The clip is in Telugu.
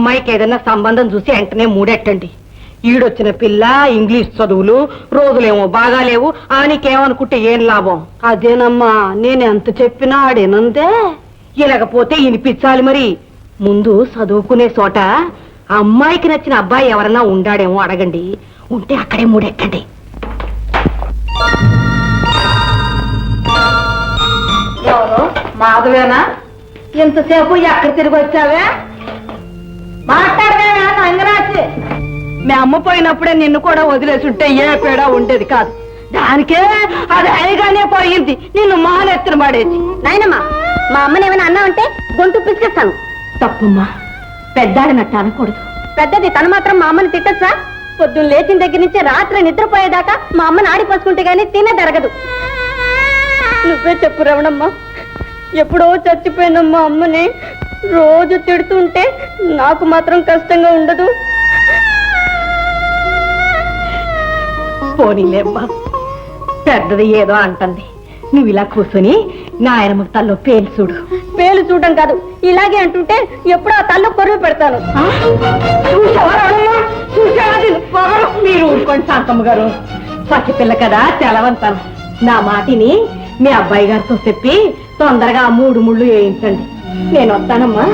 అమ్మాయికి ఏదైనా సంబంధం చూసి వెంటనే మూడెట్టండి. ఈడొచ్చిన పిల్ల ఇంగ్లీష్ చదువులు రోజులేమో బాగాలేవు, ఆనికేమనుకుంటే ఏం లాభం? అదేనమ్మా, నేను ఎంత చెప్పినా ఆడేనందే. ఇలాగపోతే వినిపించాలి మరి. ముందు చదువుకునే చోట అమ్మాయికి నచ్చిన అబ్బాయి ఎవరన్నా ఉండాడేమో అడగండి, ఉంటే అక్కడే మూడెట్టండి. ఎవరు? మాధవేనా? ఎంతసేపు ఎక్కడ తిరిగి వచ్చావే? మాట్లాడవేనా నంగరాచి? మీ అమ్మ పోయినప్పుడే నిన్ను కూడా వదిలేసుంటే ఏ పేడా ఉండేది కాదు. దానికే అది హైగానే పోయింది, నిన్ను మానెత్తిన పడేది. నాయనమ్మా, మా అమ్మని ఏమైనా అన్నా అంటే గొంతు పిసికేస్తాను. తప్పమ్మా, పెద్దాడినట్టు అనకూడదు. పెద్దది తను మాత్రం మా అమ్మని తిట్టచ్చా? పొద్దున్న లేచిన దగ్గర నుంచి రాత్రి నిద్రపోయేదాకా మా అమ్మని ఆడిపోసుకుంటే గానీ తినే జరగదు. నువ్వే చెప్పు రమణమ్మ, ఎప్పుడో చచ్చిపోయినమ్మా అమ్మని రోజు తిడుతుంటే నాకు మాత్రం కష్టంగా ఉండదు. పోనీలేమ్మా, పెద్దది ఏదో అంటుంది. నువ్వు ఇలా కూర్చొని నాయనమ్మ తల్లో పేలు చూడు. పేలు చూడడం కాదు, ఇలాగే అంటుంటే ఎప్పుడో ఆ తల్లో కొరువు పెడతాను. మీరు ఊరుకోండి శాంతమ్మ గారు, పసిపిల్ల కదా తెలవంతాను. నా మాటిని మీ అబ్బాయి గారితో చెప్పి తొందరగా 3 ముళ్ళు వేయించండి. నేను వస్తానమ్మా.